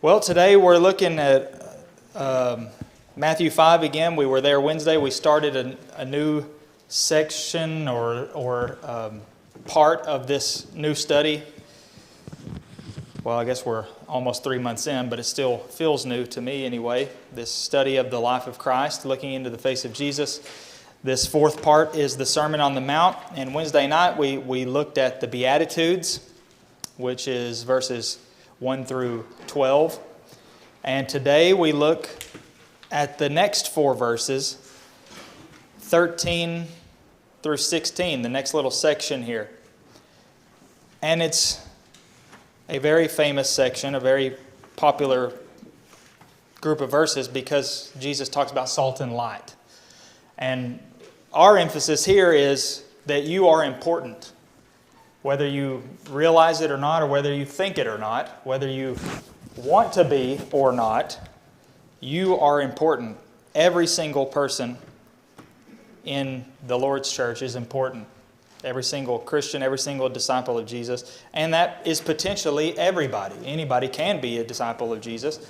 Well, today we're looking at Matthew 5 again. We were there Wednesday. We started a new section or part of this new study. Well, I guess we're almost 3 months in, but it still feels new to me anyway. This study of the life of Christ, looking into the face of Jesus. This fourth part is the Sermon on the Mount. And Wednesday night we looked at the Beatitudes, which is verses 1 through 12. And today we look at the next four verses, 13 through 16, the next little section here. And it's a very famous section, a very popular group of verses because Jesus talks about salt and light. And our emphasis here is that you are important. Whether you realize it or not, or whether you think it or not, whether you want to be or not, you are important. Every single person in the Lord's church is important. Every single Christian, every single disciple of Jesus. And that is potentially everybody. Anybody can be a disciple of Jesus.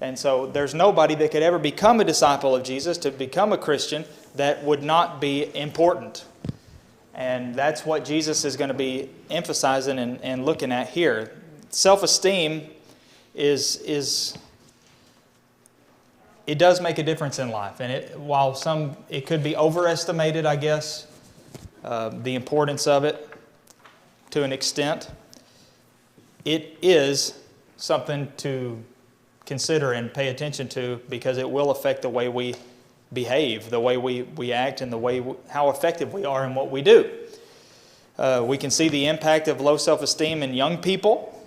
And so there's nobody that could ever become a disciple of Jesus, to become a Christian, that would not be important. And that's what Jesus is going to be emphasizing and looking at here. Self-esteem is it does make a difference in life. And while it could be overestimated, I guess, the importance of it to an extent, it is something to consider and pay attention to, because it will affect the way we behave, the way we act, and the way how effective we are in what we do. We can see the impact of low self-esteem in young people. You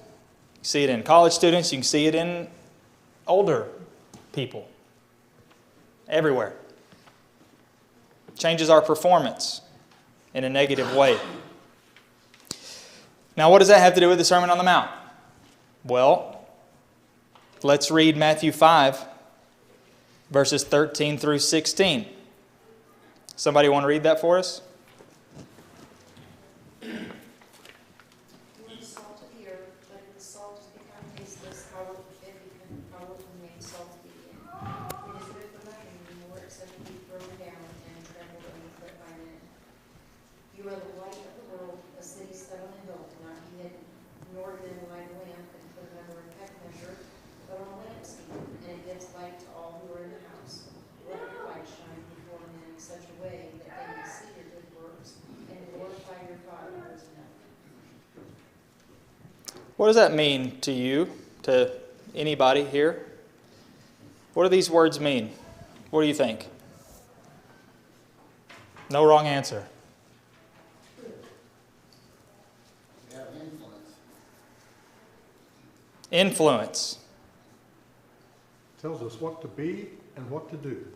can see it in college students. You can see it in older people. Everywhere. Changes our performance in a negative way. Now, what does that have to do with the Sermon on the Mount? Well, let's read Matthew 5, verses 13 through 16. Somebody want to read that for us? You are the salt of the earth, but if the salt has become tasteless, how will it remain salty again? It is good for nothing anymore except to be thrown down and trampled underfoot by men. You are the light of the world. A city set on a hill cannot be hidden, nor do they light a lamp and put it under a peck measure, but on a lampstand, and it gives light to all who are in the house. Let your light shine before men in such a way that they may see your good works and glorify your Father who is in heaven. What does that mean to you, to anybody here? What do these words mean? What do you think? No wrong answer. Influence. Tells us what to be and what to do.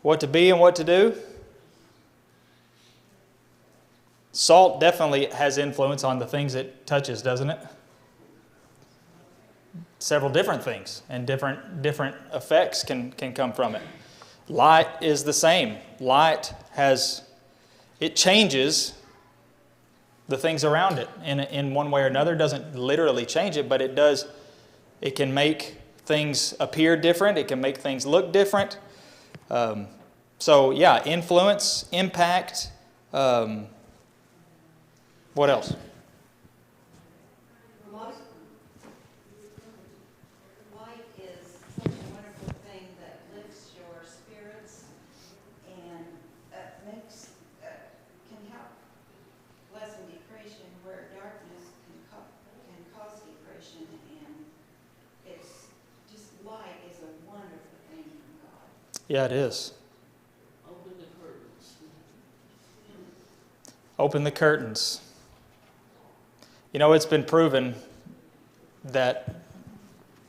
What to be and what to do? Salt definitely has influence on the things it touches, doesn't it? Several different things, and different effects can come from it. Light is the same. Light it changes the things around it in one way or another. It doesn't literally change it, but it does. It can make things appear different. It can make things look different. So yeah, influence, impact. What else? Light is such a wonderful thing that lifts your spirits and can help lessen depression, where darkness can cause depression, and it's just light is a wonderful thing from God. Yeah, it is. Open the curtains. Open the curtains. You know, it's been proven that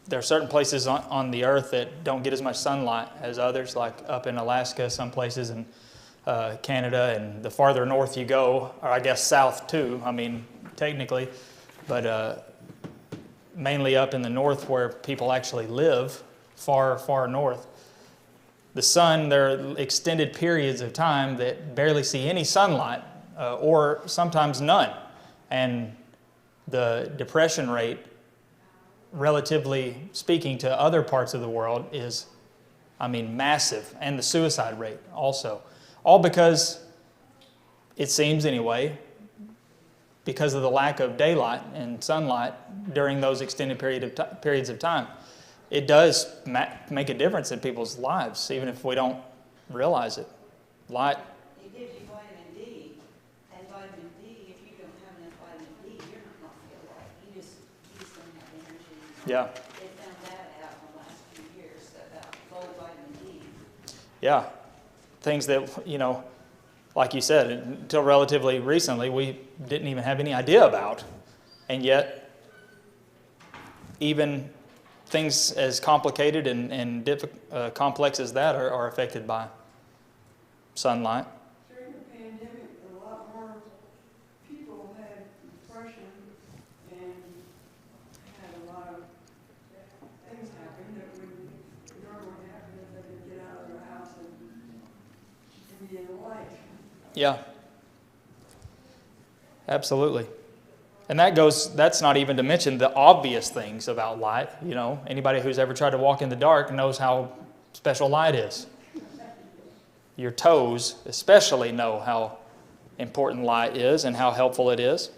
there are certain places on the earth that don't get as much sunlight as others, like up in Alaska, some places in Canada, and the farther north you go, or I guess south too, I mean, technically, but mainly up in the north where people actually live, far, far north. The sun, there are extended periods of time that barely see any sunlight, or sometimes none. And the depression rate relatively speaking to other parts of the world, is, massive. And the suicide rate also. All because, it seems anyway, because of the lack of daylight and sunlight during those extended periods of time. It does make a difference in people's lives, even if we don't realize it. Light. It gives you vitamin D, and vitamin D, if you don't have enough vitamin D, you're not going to feel right. You just don't have energy. Yeah. They found that out in the last few years, about low vitamin D. Yeah. Things that, like you said, until relatively recently, we didn't even have any idea about. And yet, even things as complicated and complex as that are affected by sunlight. During the pandemic, a lot more people had depression and had a lot of things happen that would normally happen if they could get out of their house and be in the light. Yeah. Absolutely. And that's not even to mention the obvious things about light. Anybody who's ever tried to walk in the dark knows how special light is. Your toes especially know how important light is and how helpful it is.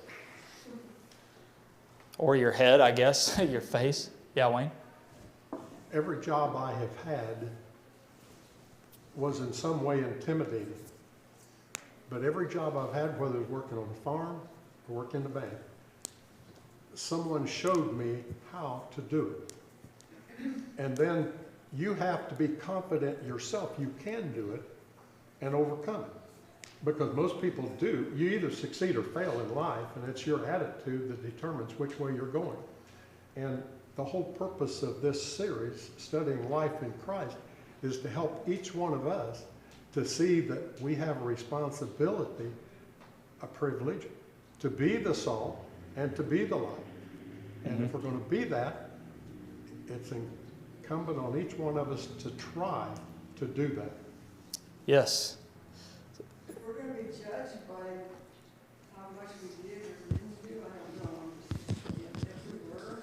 Or your head, I guess, your face. Yeah, Wayne? Every job I have had was in some way intimidating. But every job I've had, whether it's working on a farm or working in the bank, someone showed me how to do it. And then you have to be confident yourself you can do it and overcome it. Because most people do. You either succeed or fail in life, and it's your attitude that determines which way you're going. And the whole purpose of this series, Studying Life in Christ, is to help each one of us to see that we have a responsibility, a privilege, to be the salt and to be the light. And if we're going to be that, it's incumbent on each one of us to try to do that. Yes. If we're going to be judged by how much we did or didn't do, I don't know. If we were,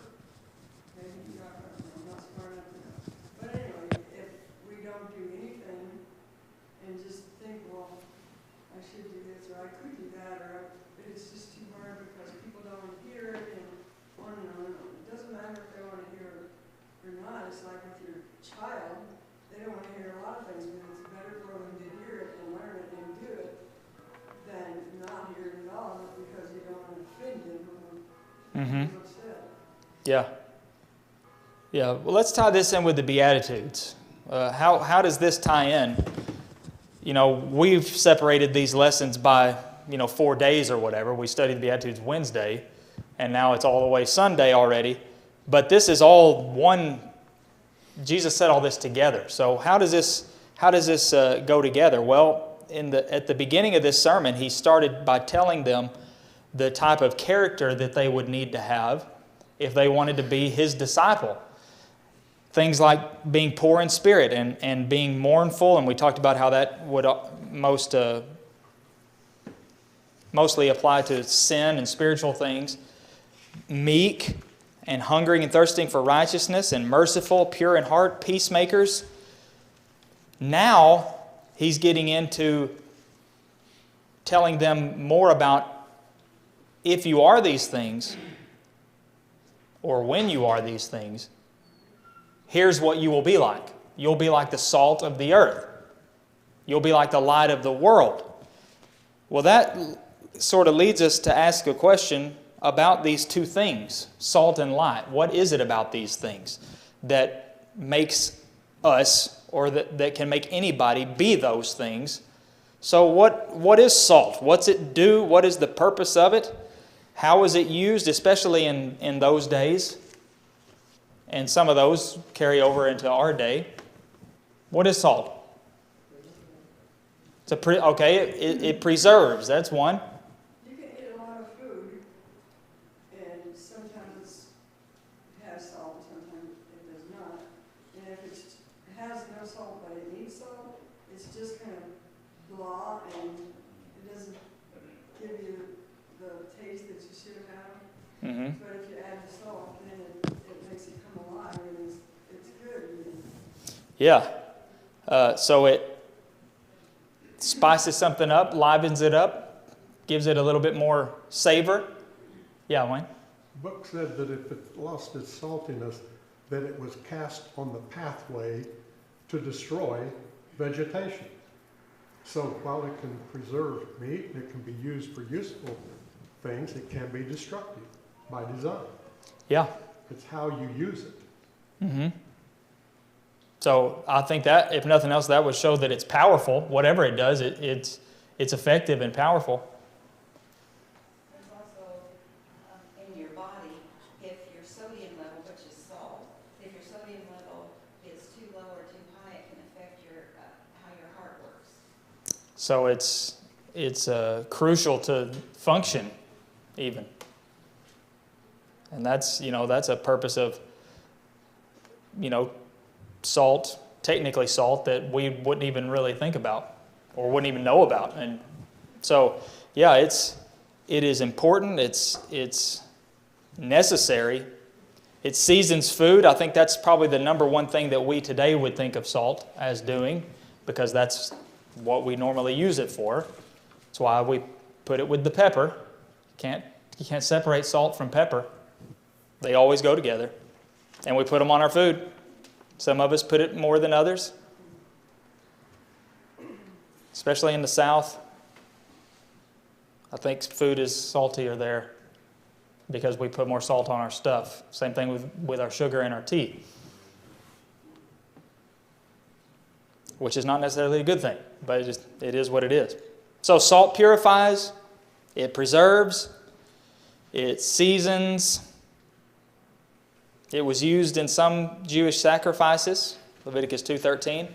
maybe I'm not smart enough to know. But anyway, if we don't do anything and just think, well, I should do this or I could do that, or it's just too hard because people don't want to hear it and on and on and on. It doesn't matter if they want to hear it or not. It's like with your child, they don't want to hear a lot of things, but it's better for them to hear it and learn it and do it than not hear it at all because you don't want to offend them or upset. Yeah. Yeah. Well, let's tie this in with the Beatitudes. How does this tie in? We've separated these lessons by, 4 days or whatever. We studied the Beatitudes Wednesday, and now it's all the way Sunday already. But this is all one. Jesus said all this together. So how does this go together? Well, at the beginning of this sermon, he started by telling them the type of character that they would need to have if they wanted to be his disciple. Things like being poor in spirit and being mournful, and we talked about how that would mostly apply to sin and spiritual things. Meek and hungering and thirsting for righteousness, and merciful, pure in heart, peacemakers. Now he's getting into telling them more about if you are these things, or when you are these things, here's what you will be like. You'll be like the salt of the earth. You'll be like the light of the world. Well, that sort of leads us to ask a question about these two things, salt and light. What is it about these things that makes us, or that can make anybody be those things? So what is salt? What's it do? What is the purpose of it? How is it used, especially in those days? And some of those carry over into our day. What is salt? It preserves. That's one. You can eat a lot of food, and sometimes it has salt, sometimes it does not. And if it has no salt but it needs salt, it's just kind of blah, and it doesn't give you the taste that you should have had. Mm-hmm. But if you add the salt, then it makes a Yeah. So it spices something up, livens it up, gives it a little bit more savor. Yeah, Wayne? The book said that if it lost its saltiness, that it was cast on the pathway to destroy vegetation. So while it can preserve meat, and it can be used for useful things, it can be destructive by design. Yeah. It's how you use it. Mm-hmm. So I think that, if nothing else, that would show that it's powerful. Whatever it does, it's effective and powerful. There's also, in your body, if your sodium level, which is salt, if your sodium level is too low or too high, it can affect your, how your heart works. So it's crucial to function, even. And that's a purpose of, salt, technically salt, that we wouldn't even really think about or wouldn't even know about. And so, yeah, it is important. It's necessary. It seasons food. I think that's probably the number one thing that we today would think of salt as doing, because that's what we normally use it for. That's why we put it with the pepper. You can't separate salt from pepper. They always go together. And we put them on our food. Some of us put it more than others, especially in the South. I think food is saltier there because we put more salt on our stuff. Same thing with our sugar and our tea, which is not necessarily a good thing, but it is what it is. So salt purifies, it preserves, it seasons. It was used in some Jewish sacrifices, Leviticus 2:13.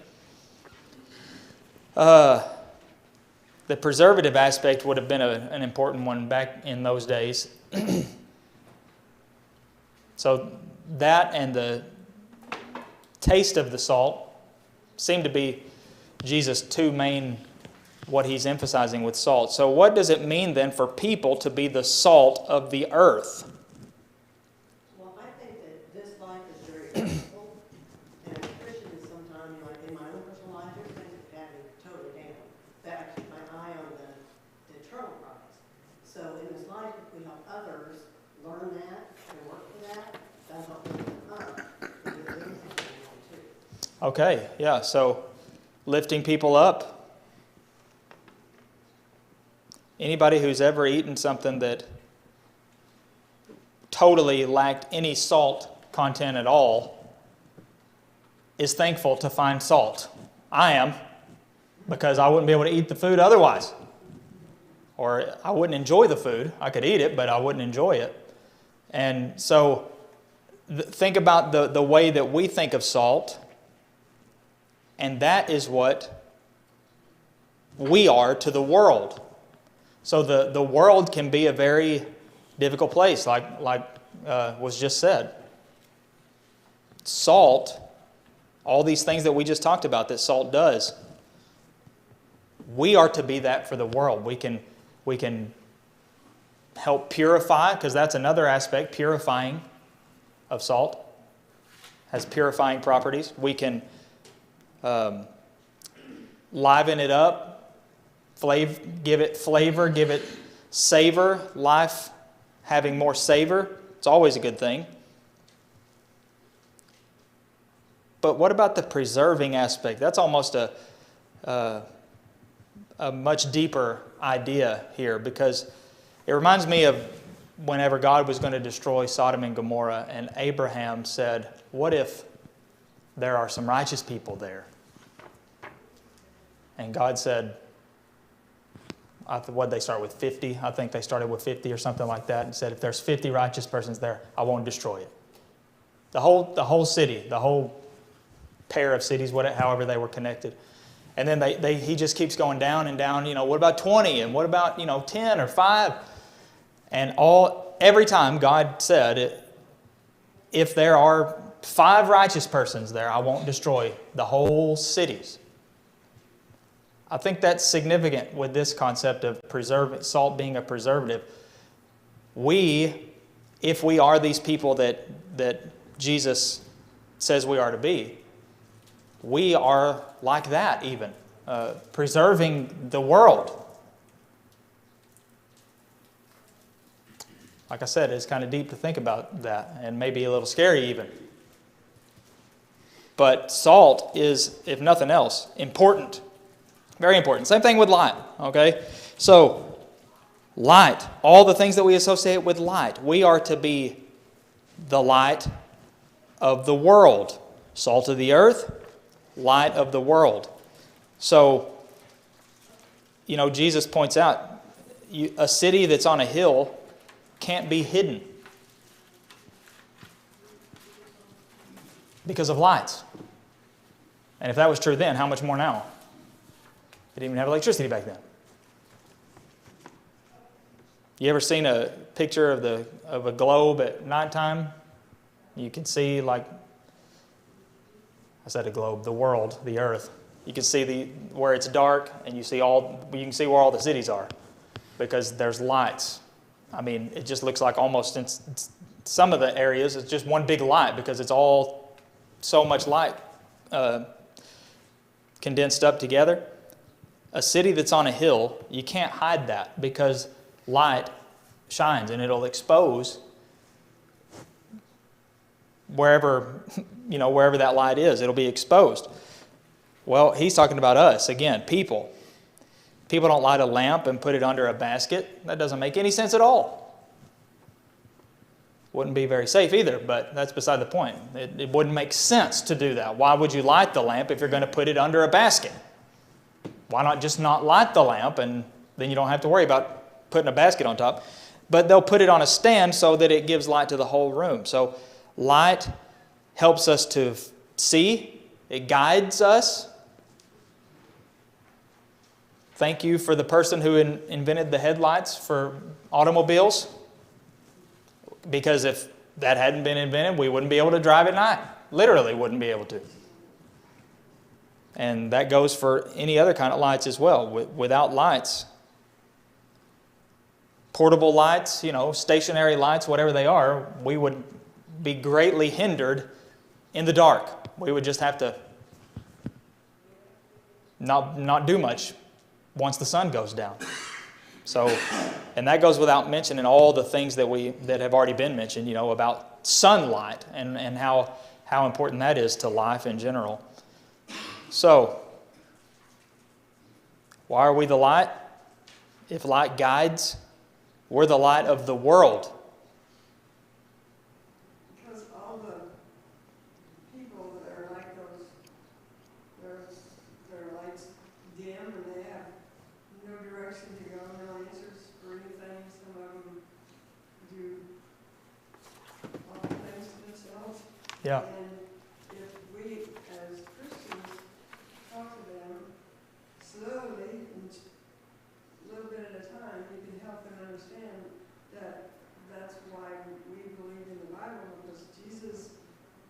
The preservative aspect would have been an important one back in those days. So that and the taste of the salt seem to be Jesus' two main, what he's emphasizing with salt. So what does it mean then for people to be the salt of the earth? Well, I think that this life is very difficult, and as a Christian is sometimes, like in my own personal life, there's things that have me totally down, that I keep my eye on the eternal prize. So in this life, if we help others learn that and work for that, that's what we can earn. And you're doing something wrong too. Okay, yeah, so lifting people up. Anybody who's ever eaten something that totally lacked any salt content at all is thankful to find salt. I am, because I wouldn't be able to eat the food otherwise. Or I wouldn't enjoy the food. I could eat it, but I wouldn't enjoy it. And so think about the way that we think of salt, and that is what we are to the world. So the world can be a very difficult place, like was just said. Salt, all these things that we just talked about that salt does, we are to be that for the world. We can help purify, because that's another aspect, purifying of salt has purifying properties. We can liven it up, give it flavor, give it savor, life having more savor. It's always a good thing. But what about the preserving aspect? That's almost a much deeper idea here, because it reminds me of whenever God was going to destroy Sodom and Gomorrah, and Abraham said, what if there are some righteous people there? And God said, what did they start with, 50? I think they started with 50 or something like that, and said, if there's 50 righteous persons there, I won't destroy it. The whole city, the whole pair of cities, however they were connected. And then he just keeps going down and down, what about 20? And what about, 10 or 5? And every time God said, if there are 5 righteous persons there, I won't destroy the whole cities. I think that's significant with this concept of salt being a preservative. If we are these people that Jesus says we are to be, we are like that even, preserving the world. Like I said, it's kind of deep to think about that, and maybe a little scary even. But salt is, if nothing else, important. Very important. Same thing with light, okay? So, light, all the things that we associate with light, we are to be the light of the world. Salt of the earth, light of the world. So, Jesus points out, a city that's on a hill can't be hidden because of lights. And if that was true then, how much more now? They didn't even have electricity back then. You ever seen a picture of a globe at nighttime? You can see, like, I said a globe, the world, the earth. You can see where it's dark, and you can see where all the cities are because there's lights. I mean, it just looks like almost in some of the areas it's just one big light because it's all so much light condensed up together. A city that's on a hill, you can't hide that because light shines and it'll expose wherever that light is. It'll be exposed. Well, he's talking about us again, people. People don't light a lamp and put it under a basket. That doesn't make any sense at all. Wouldn't be very safe either, but that's beside the point. It wouldn't make sense to do that. Why would you light the lamp if you're going to put it under a basket? Why not just not light the lamp, and then you don't have to worry about putting a basket on top? But they'll put it on a stand so that it gives light to the whole room. So light helps us to see. It guides us. Thank you for the person who invented the headlights for automobiles. Because if that hadn't been invented, we wouldn't be able to drive at night. Literally wouldn't be able to. And that goes for any other kind of lights as well. Without lights, portable lights, stationary lights, whatever they are, we would be greatly hindered in the dark. We would just have to not do much once the sun goes down. So, and that goes without mentioning all the things that have already been mentioned, about sunlight and how important that is to life in general. So, why are we the light? If light guides, we're the light of the world. Because all the people that are like those, their lights dim and they have no direction to go, no answers for anything. Some of them do all things to themselves. Yeah. And if we, as Christians, talk to them slowly and a little bit at a time, you can help them understand that that's why we believe in the Bible, because Jesus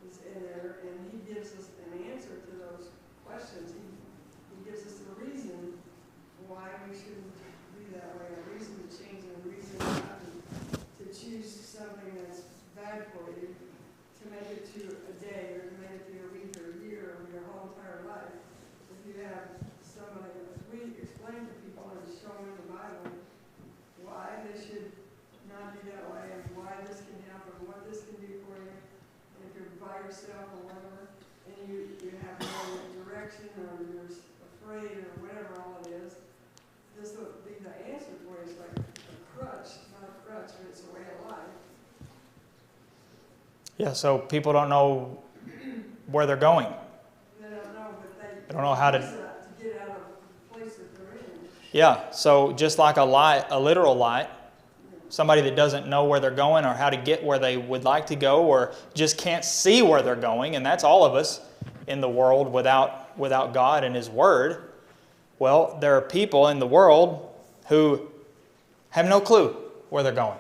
is in there and he gives us an answer to those questions. He gives us a reason why we shouldn't be that way, a reason to change, and a reason not to choose something that's bad for you, to make it to a day, or to make it to a week, or a year, or your whole entire life. If you have somebody, if we explain to people and show them in the Bible why they should not be that way, and why this can happen, what this can do for you, and if you're by yourself or whatever, and you have no direction, or you're afraid, or whatever all it is, this will be the answer for you. It's like a crutch, not a crutch, but it's a way of life. Yeah, so people don't know where they're going. They don't know, but They don't know how to get out of the place that they're in. Yeah, so just like a light, a literal light, somebody that doesn't know where they're going or how to get where they would like to go or just can't see where they're going, and that's all of us in the world without God and His Word. Well, there are people in the world who have no clue where they're going,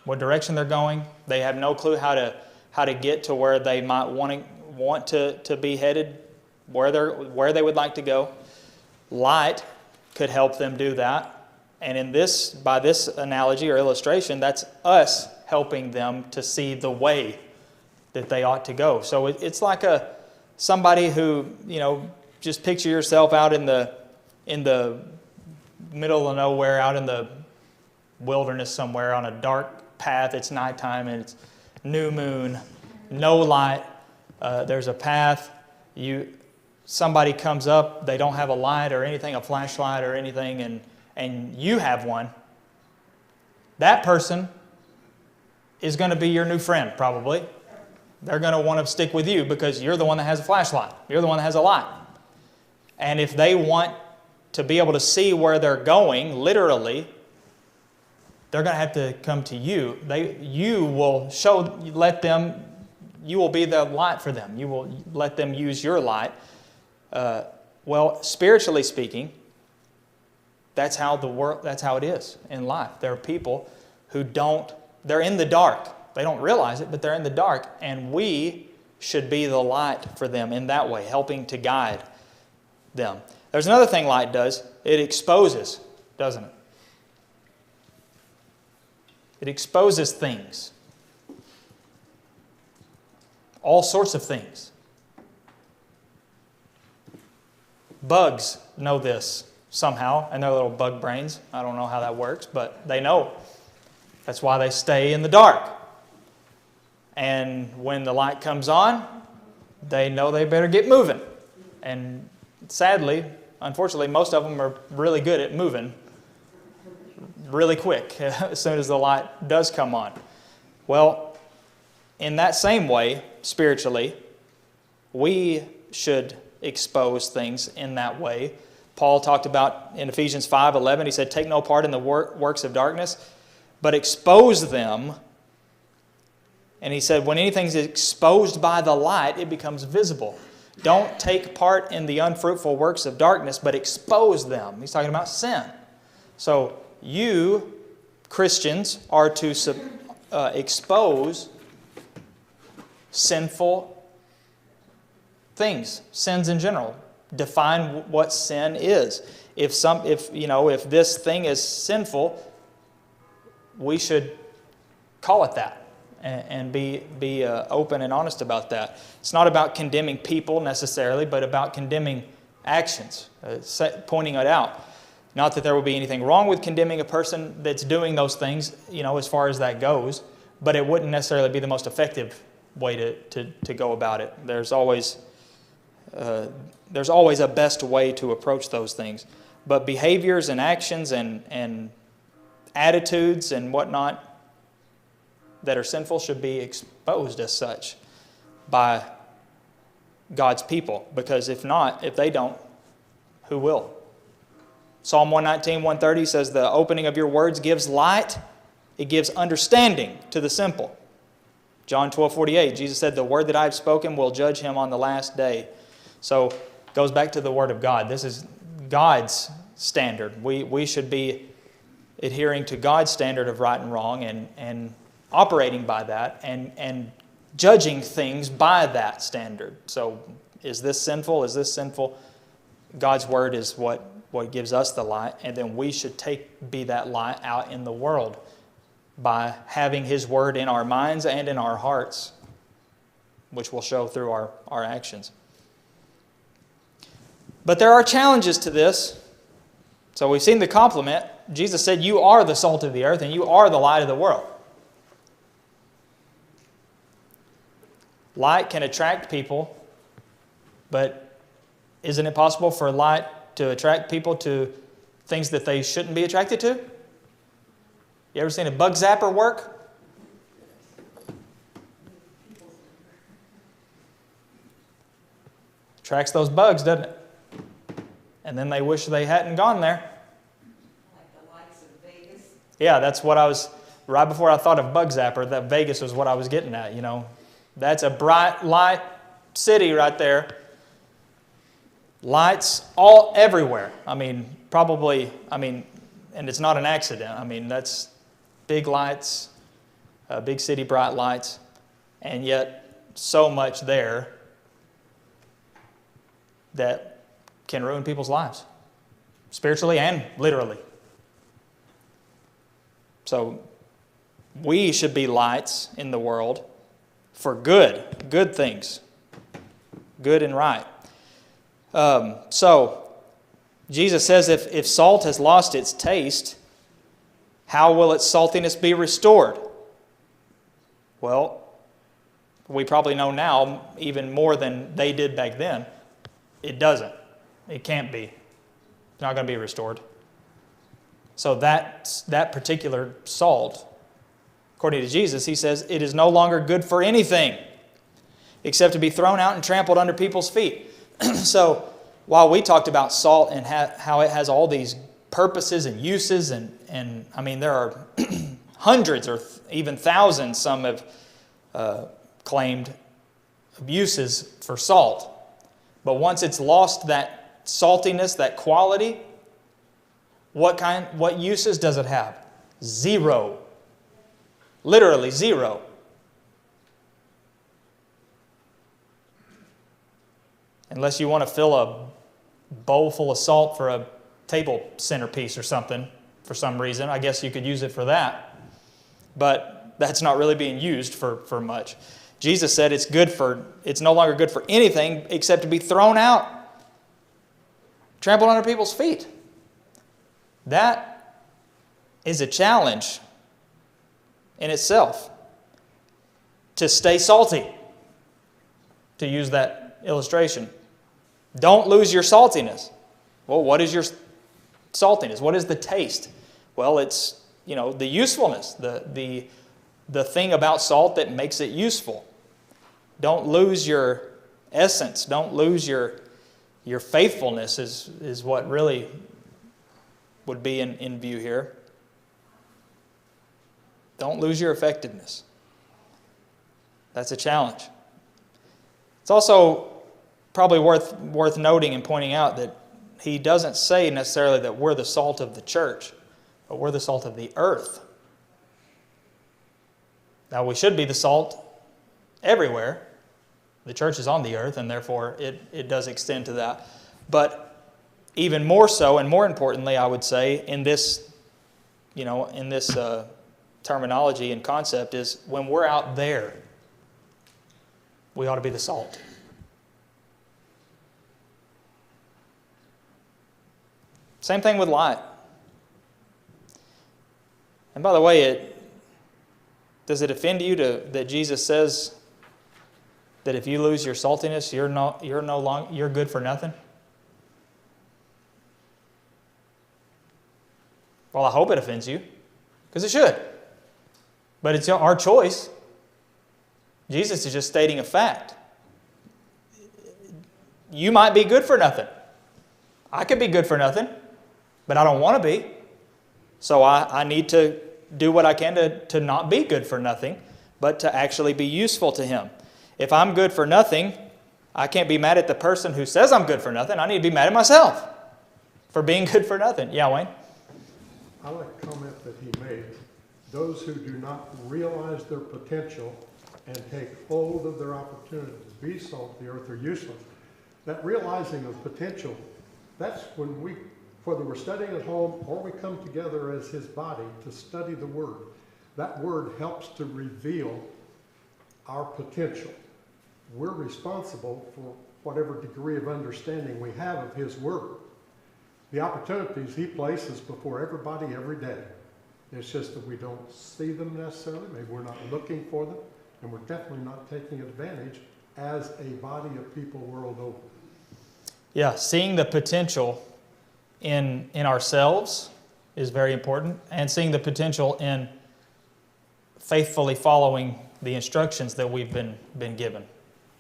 what direction they're going. They have no clue how to get to where they might want to be headed, where they would like to go. Light could help them do that. And by this analogy or illustration, that's us helping them to see the way that they ought to go. So it's like somebody who, just picture yourself out in the middle of nowhere, out in the wilderness somewhere on a dark path. It's nighttime and it's new moon, no light. There's a path. Somebody comes up, they don't have a light or anything, a flashlight or anything, and you have one. That person is going to be your new friend, probably. They're going to want to stick with you because you're the one that has a flashlight. You're the one that has a light. And if they want to be able to see where they're going, literally, they're going to have to come to you. You will be the light for them. You will let them use your light. Well, spiritually speaking, that's how it is in life. There are people who they're in the dark. They don't realize it, but they're in the dark. And we should be the light for them in that way, helping to guide them. There's another thing light does. It exposes, doesn't it? It exposes things. All sorts of things. Bugs know this somehow, and their little bug brains. I don't know how that works, but they know. That's why they stay in the dark. And when the light comes on, they know they better get moving. And sadly, unfortunately, most of them are really good at moving really quick as soon as the light does come on. Well, in that same way, spiritually, we should expose things in that way. Paul talked about in Ephesians 5:11, he said, take no part in the works of darkness, but expose them. And he said, when anything's exposed by the light, it becomes visible. Don't take part in the unfruitful works of darkness, but expose them. He's talking about sin. So you, Christians, are to expose sinful things, sins in general. Define what sin is. If this thing is sinful, we should call it that and be open and honest about that. It's not about condemning people necessarily, but about condemning actions, pointing it out. Not that there will be anything wrong with condemning a person that's doing those things, as far as that goes, but it wouldn't necessarily be the most effective way to go about it. There's always a best way to approach those things. But behaviors and actions and attitudes and whatnot that are sinful should be exposed as such by God's people. Because if they don't, who will? Psalm 119, 130 says, the opening of your words gives light. It gives understanding to the simple. John 12:48, Jesus said, the word that I have spoken will judge him on the last day. So it goes back to the Word of God. This is God's standard. We should be adhering to God's standard of right and wrong and operating by that and judging things by that standard. So is this sinful? Is this sinful? God's Word is what gives us the light, and then we should be that light out in the world by having His Word in our minds and in our hearts, which will show through our actions. But there are challenges to this. So we've seen the compliment. Jesus said, you are the salt of the earth and you are the light of the world. Light can attract people, but isn't it possible for light to attract people to things that they shouldn't be attracted to? You ever seen a bug zapper work? Attracts those bugs, doesn't it? And then they wish they hadn't gone there. Like the lights of Vegas. Yeah, that's what right before I thought of bug zapper, that Vegas was what I was getting at, That's a bright light city right there. Lights everywhere. And it's not an accident. That's big lights, big city bright lights, and yet so much there that can ruin people's lives, spiritually and literally. So we should be lights in the world for good things. good and right. So, Jesus says if salt has lost its taste, how will its saltiness be restored? Well, we probably know now, even more than they did back then, it doesn't. It can't be. It's not going to be restored. So that particular salt, according to Jesus, he says, it is no longer good for anything except to be thrown out and trampled under people's feet. So while we talked about salt and how it has all these purposes and uses, and I mean, there are hundreds or even thousands, some have claimed, uses for salt. But once it's lost that saltiness, that quality, what uses does it have? Zero. Literally zero. Unless you want to fill a bowl full of salt for a table centerpiece or something, for some reason. I guess you could use it for that. But that's not really being used for much. Jesus said it's no longer good for anything except to be thrown out, trampled under people's feet. That is a challenge in itself. To stay salty, to use that illustration. Don't lose your saltiness. Well, what is your saltiness? What is the taste? Well, it's, the usefulness, the thing about salt that makes it useful. Don't lose your essence. Don't lose your faithfulness is what really would be in view here. Don't lose your effectiveness. That's a challenge. It's also probably worth noting and pointing out that he doesn't say necessarily that we're the salt of the church, but we're the salt of the earth. Now, we should be the salt everywhere. The church is on the earth, and therefore it does extend to that. But even more so, and more importantly, I would say, in this terminology and concept, is when we're out there, we ought to be the salt. Same thing with light. And by the way, does it offend you that Jesus says that if you lose your saltiness, you're good for nothing? Well, I hope it offends you, because it should. But it's our choice. Jesus is just stating a fact. You might be good for nothing. I could be good for nothing, but I don't want to be. So I need to do what I can to not be good for nothing, but to actually be useful to Him. If I'm good for nothing, I can't be mad at the person who says I'm good for nothing. I need to be mad at myself for being good for nothing. Yeah, Wayne? I like the comment that he made. Those who do not realize their potential and take hold of their opportunity to be salt of the earth are useless. That realizing of potential, that's when whether we're studying at home or we come together as His body to study the Word, that Word helps to reveal our potential. We're responsible for whatever degree of understanding we have of His Word. The opportunities He places before everybody every day. It's just that we don't see them necessarily. Maybe we're not looking for them, and we're definitely not taking advantage as a body of people world over. Yeah, seeing the potential in ourselves is very important, and seeing the potential in faithfully following the instructions that we've been given,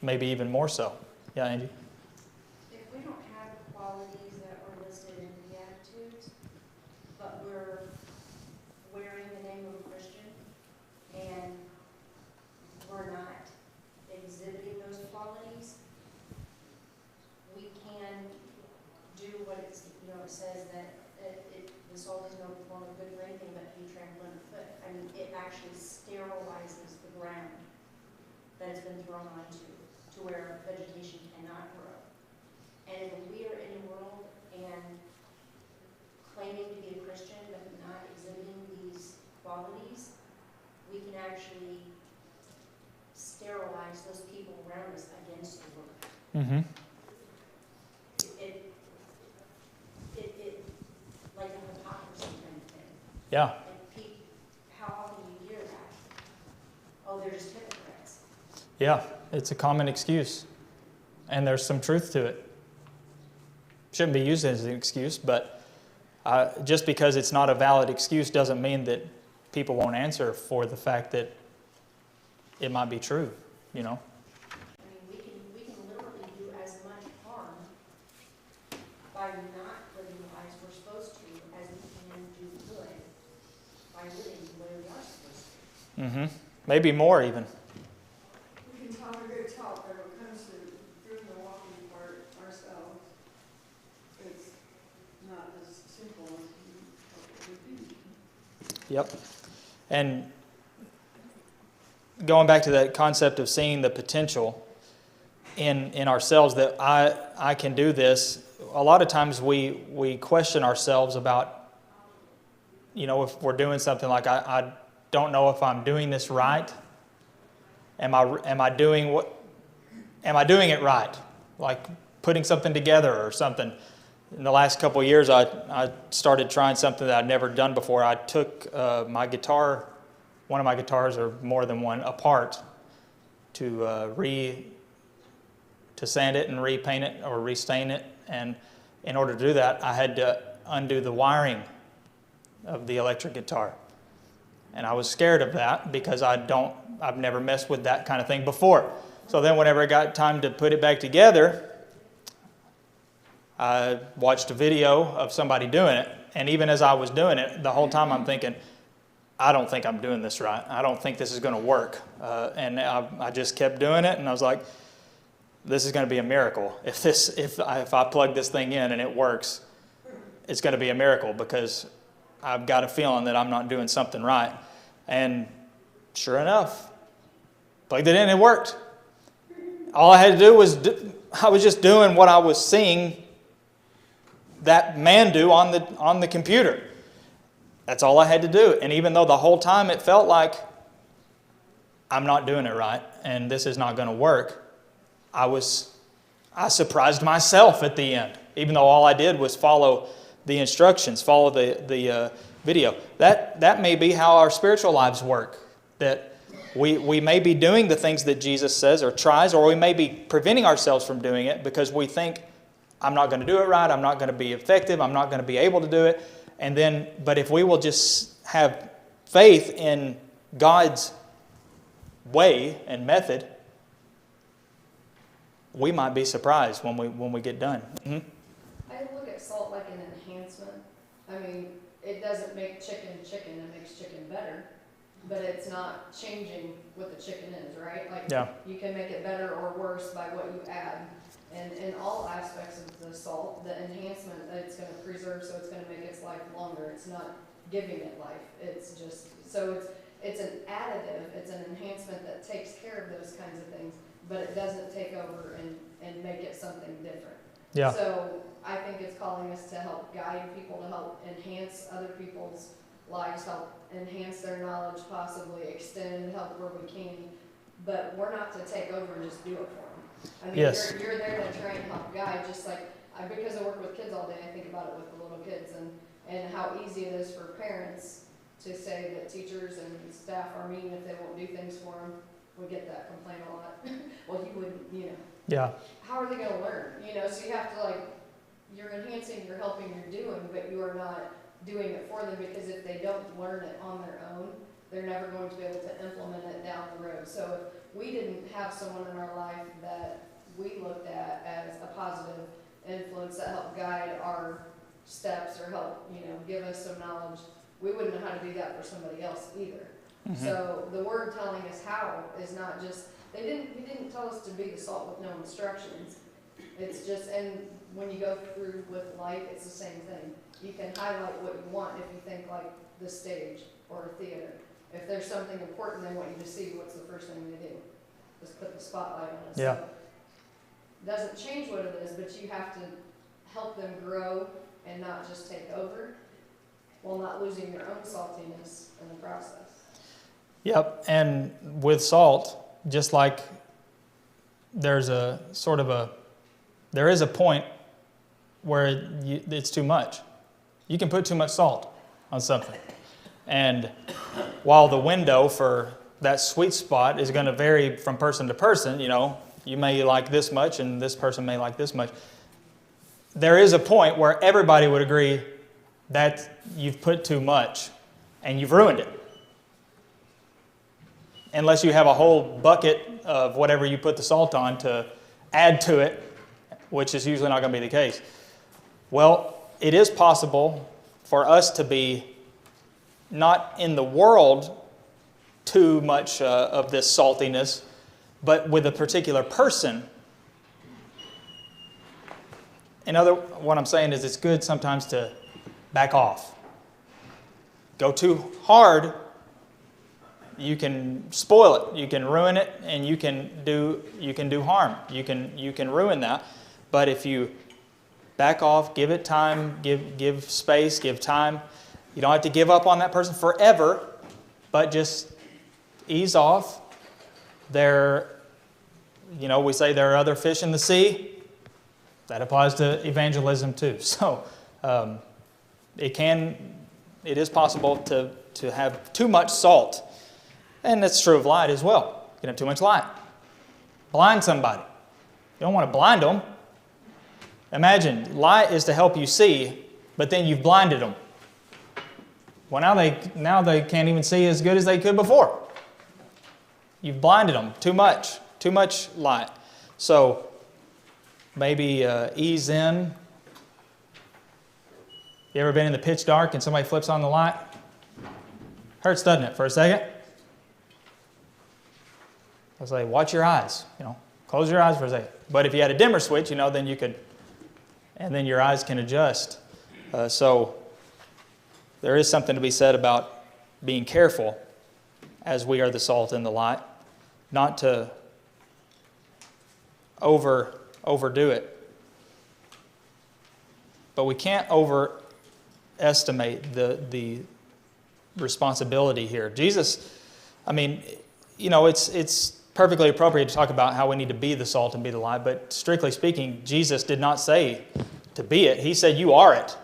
maybe even more so. Yeah, Angie? If we don't have the qualities that were listed in the Beatitudes, but we're wearing the name of a Christian, and we're not exhibiting those qualities, we can do what it says that the salt is no longer good for anything but to be trampled underfoot. I mean, it actually sterilizes the ground that it's been thrown onto to where vegetation cannot grow. And if we are in a world and claiming to be a Christian but not exhibiting these qualities, we can actually sterilize those people around us against the work. Mm-hmm. It, like a hypocrisy kind of thing. Yeah. And how often do you hear that? Oh, they're just hypocrites. Yeah. It's a common excuse. And there's some truth to it. Shouldn't be used as an excuse, but just because it's not a valid excuse doesn't mean that people won't answer for the fact that it might be true, you know? I mean, we can literally do as much harm by not living the lives we're supposed to as we can do good by living the way we are supposed to. Mm-hmm. Maybe more even. We can talk a good talk, but when it comes to doing the walking part ourselves, it's not as simple as we thought it would be. Yep. And going back to that concept of seeing the potential in ourselves that I can do this, a lot of times we question ourselves about, you know, if we're doing something like I don't know if I'm doing this right. Am I doing it right? Like putting something together or something. In the last couple of years, I started trying something that I'd never done before. I took my guitar, one of my guitars, or more than one, apart to sand it and repaint it or restain it. And in order to do that, I had to undo the wiring of the electric guitar. And I was scared of that because I've never messed with that kind of thing before. So then whenever it got time to put it back together, I watched a video of somebody doing it. And even as I was doing it, the whole time I'm thinking, I don't think I'm doing this right. I don't think this is going to work. And I just kept doing it, and I was like, this is going to be a miracle. If I plug this thing in and it works, it's going to be a miracle because I've got a feeling that I'm not doing something right. And sure enough, plugged it in, it worked. All I had to do was, I was just doing what I was seeing that man do on the computer. That's all I had to do. And even though the whole time it felt like I'm not doing it right and this is not going to work, I surprised myself at the end, even though all I did was follow the instructions, follow the video. That may be how our spiritual lives work, that we may be doing the things that Jesus says or tries, or we may be preventing ourselves from doing it because we think, I'm not going to do it right, I'm not going to be effective, I'm not going to be able to do it. But if we will just have faith in God's way and method, we might be surprised when we get done. Mm-hmm. I look at salt like an enhancement. I mean, it doesn't make chicken, it makes chicken better, but it's not changing what the chicken is, right? Like, Yeah. you can make it better or worse by what you add. And in all aspects of the salt, the enhancement that it's going to preserve, so it's going to make its life longer. It's not giving it life. It's just, so it's an additive, it's an enhancement that takes care of those kinds of things, but it doesn't take over and make it something different. Yeah. So I think it's calling us to help guide people, to help enhance other people's lives, help enhance their knowledge, possibly extend, help where we can. But we're not to take over and just do it for them. I mean, Yes. you're there to try and help guide, just like, because I work with kids all day, I think about it with the little kids and how easy it is for parents to say that teachers and staff are mean if they won't do things for them. We get that complaint a lot. Well, you wouldn't, Yeah. how are they going to learn? So you have to, you're enhancing, you're helping, you're doing, but you are not doing it for them, because if they don't learn it on their own, they're never going to be able to implement it down the road. So if we didn't have someone in our life that we looked at as a positive influence that helped guide our steps or help, give us some knowledge, we wouldn't know how to do that for somebody else either. Mm-hmm. So the word telling us how is not just, he didn't tell us to be the salt with no instructions. It's just, and when you go through with life, it's the same thing. You can highlight what you want if you think like the stage or a theater. If there's something important they want you to see, what's the first thing they do? Just put the spotlight on it. Yeah. So it doesn't change what it is, but you have to help them grow and not just take over, while not losing your own saltiness in the process. Yep. And with salt, just like there's a sort of a there is a point where it's too much. You can put too much salt on something. And while the window for that sweet spot is going to vary from person to person, you may like this much and this person may like this much. There is a point where everybody would agree that you've put too much and you've ruined it. Unless you have a whole bucket of whatever you put the salt on to add to it, which is usually not going to be the case. Well, it is possible for us to be not in the world too much of this saltiness, but with a particular person. What I'm saying is it's good sometimes to back off. Go too hard, you can spoil it, you can ruin it, and you can do harm. You can ruin that. But if you back off, give it time, give space, give time. You don't have to give up on that person forever, but just ease off. We say there are other fish in the sea. That applies to evangelism too. So it is possible to have too much salt. And that's true of light as well. You can have too much light. Blind somebody. You don't want to blind them. Imagine, light is to help you see, but then you've blinded them. Well, now they can't even see as good as they could before. You've blinded them. Too much light. So maybe ease in. You ever been in the pitch dark and somebody flips on the light? Hurts, doesn't it, for a second? I was like, watch your eyes. Close your eyes for a second. But if you had a dimmer switch, then you could, and then your eyes can adjust. So there is something to be said about being careful as we are the salt and the light, not to overdo it. But we can't overestimate the responsibility here. Jesus, it's perfectly appropriate to talk about how we need to be the salt and be the light, but strictly speaking, Jesus did not say to be it. He said you are it.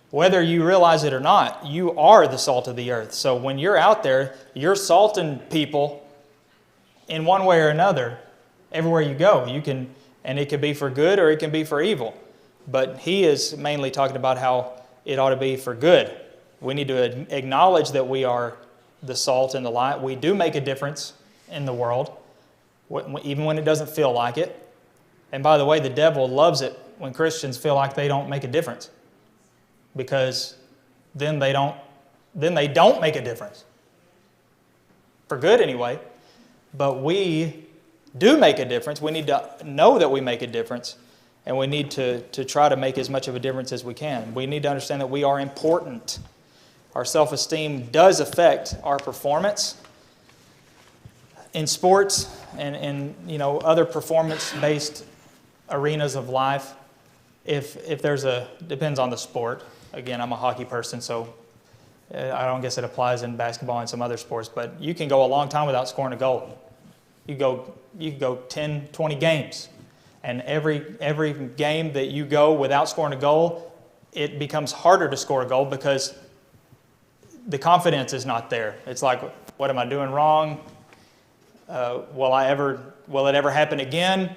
Whether you realize it or not, you are the salt of the earth. So when you're out there, you're salting people in one way or another everywhere you go. And it could be for good or it can be for evil. But he is mainly talking about how it ought to be for good. We need to acknowledge that we are the salt and the light. We do make a difference in the world, even when it doesn't feel like it. And by the way, the devil loves it when Christians feel like they don't make a difference, because then they don't make a difference. For good anyway. But we do make a difference. We need to know that we make a difference, and we need to try to make as much of a difference as we can. We need to understand that we are important. Our self-esteem does affect our performance in sports and in other performance-based arenas of life. If there's depends on the sport. Again, I'm a hockey person, so I don't guess it applies in basketball and some other sports, but you can go a long time without scoring a goal. You can go 10, 20 games, and every game that you go without scoring a goal, it becomes harder to score a goal because the confidence is not there. It's like, what am I doing wrong? Will it ever happen again?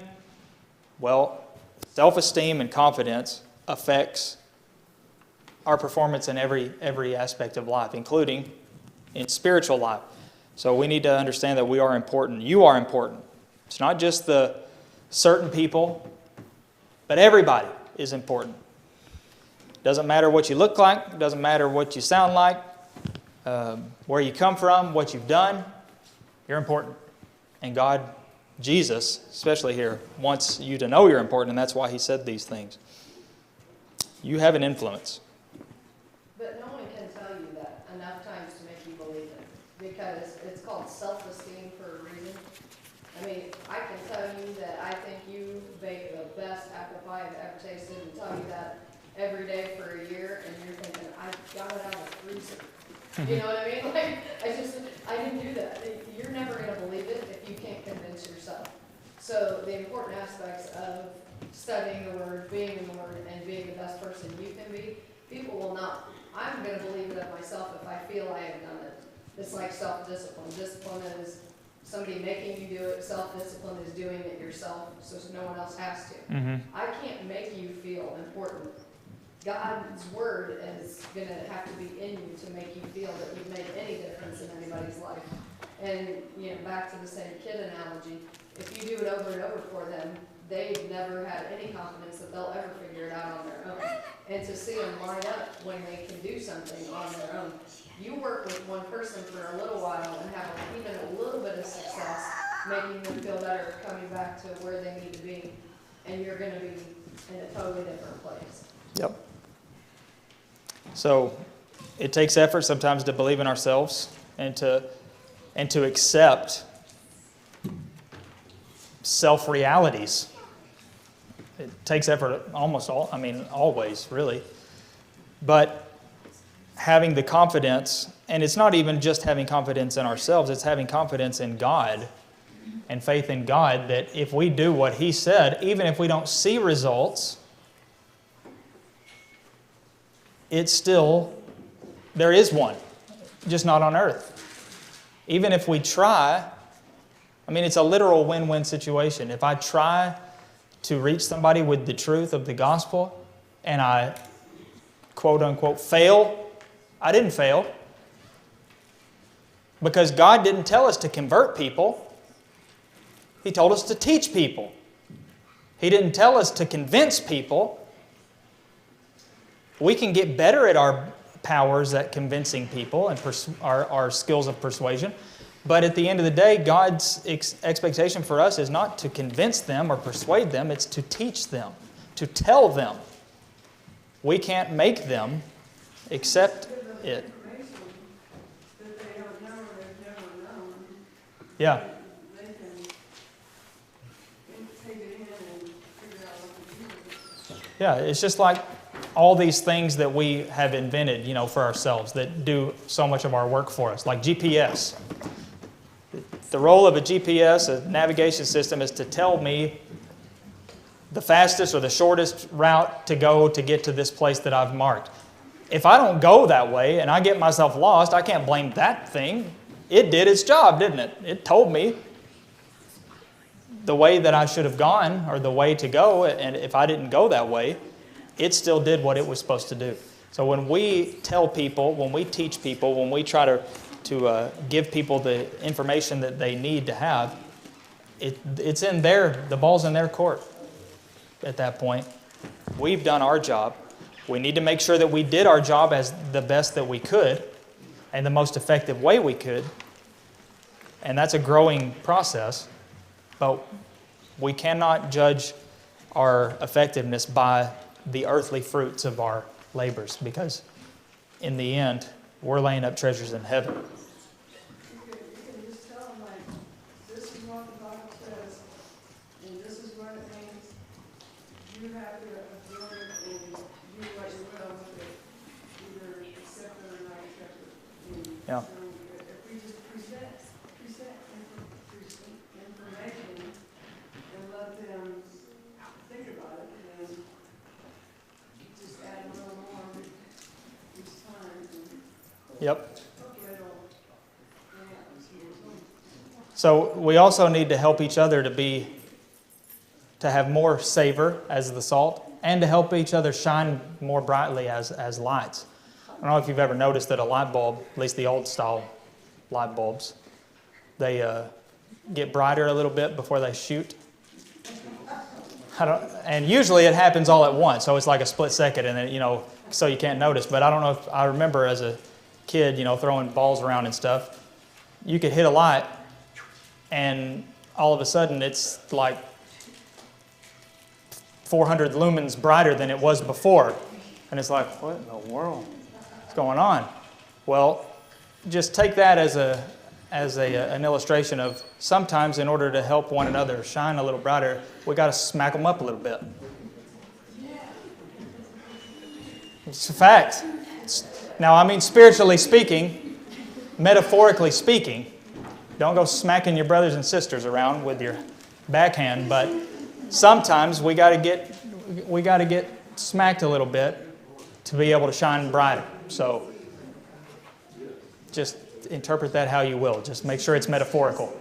Well, self-esteem and confidence affects our performance in every aspect of life, including in spiritual life. So we need to understand that we are important. You are important. It's not just the certain people, but everybody is important. Doesn't matter what you look like. Doesn't matter what you sound like, where you come from, what you've done. You're important. And God, Jesus, especially here, wants you to know you're important, and that's why he said these things. You have an influence. But no one can tell you that enough times to make you believe it, because it's called self-esteem for a reason. I mean, I can tell you that I think you bake the best apple pie I've ever tasted, and tell you that every day for a year, and you're thinking, I got it out of the freezer. You know what I mean? Like, I didn't do that. You're never going to believe it if you can't convince yourself. So the important aspects of studying the Word, being in the Word, and being the best person you can be, people will not, I'm gonna believe it of myself if I feel I have done it. It's like self-discipline. Discipline is somebody making you do it. Self-discipline is doing it yourself, so no one else has to. Mm-hmm. I can't make you feel important. God's Word is gonna have to be in you to make you feel that you've made any difference in anybody's life. And, you know, back to the same kid analogy, if you do it over and over for them, they've never had any confidence that they'll ever figure it out on their own. And to see them line up when they can do something on their own. You work with one person for a little while and have even a little bit of success, making them feel better, coming back to where they need to be, and you're gonna be in a totally different place. Yep. So it takes effort sometimes to believe in ourselves and to accept self-realities. It takes effort always, really. But having the confidence, and it's not even just having confidence in ourselves, it's having confidence in God and faith in God that if we do what He said, even if we don't see results, it's still, there is one, just not on earth. Even if we try, it's a literal win-win situation. If I try to reach somebody with the truth of the gospel and I, quote unquote, fail, I didn't fail. Because God didn't tell us to convert people. He told us to teach people. He didn't tell us to convince people. We can get better at our powers at convincing people and our skills of persuasion. But at the end of the day, God's expectation for us is not to convince them or persuade them. It's to teach them, to tell them. We can't make them accept it. Information that they don't know or they've never known. Yeah. They can take it in and figure out what to do with it. Yeah, it's just like all these things that we have invented, for ourselves that do so much of our work for us, like GPS. The role of a GPS, a navigation system, is to tell me the fastest or the shortest route to go to get to this place that I've marked. If I don't go that way and I get myself lost, I can't blame that thing. It did its job, didn't it? It told me the way that I should have gone or the way to go, and if I didn't go that way, it still did what it was supposed to do. So when we tell people, when we teach people, when we try to give people the information that they need to have, it's in the ball's in their court at that point. We've done our job. We need to make sure that we did our job as the best that we could and the most effective way we could. And that's a growing process. But we cannot judge our effectiveness by the earthly fruits of our labors, because in the end, we're laying up treasures in heaven. You can just tell them, like, this is what the Bible says, and this is what it means. You have to absorb it and do what you will with it, either accept it or not accept it. And Yeah. so if we just present information and let them think about it, and just add a little more each time, and Yep. it'll happen. So we also need to help each other to have more savor as the salt, and to help each other shine more brightly as lights. I don't know if you've ever noticed that a light bulb, at least the old style light bulbs, they get brighter a little bit before they shoot. And usually it happens all at once, so it's like a split second, and then, so you can't notice. But I don't know if I remember as a kid, throwing balls around and stuff. You could hit a light, and all of a sudden it's like 400 lumens brighter than it was before. And it's like, what in the world is going on? Well, just take that as an illustration of sometimes in order to help one another shine a little brighter, we got to smack them up a little bit. It's a fact. Now, spiritually speaking, metaphorically speaking, don't go smacking your brothers and sisters around with your backhand, but sometimes we got to get we got to get smacked a little bit to be able to shine brighter. So just interpret that how you will. Just make sure it's metaphorical.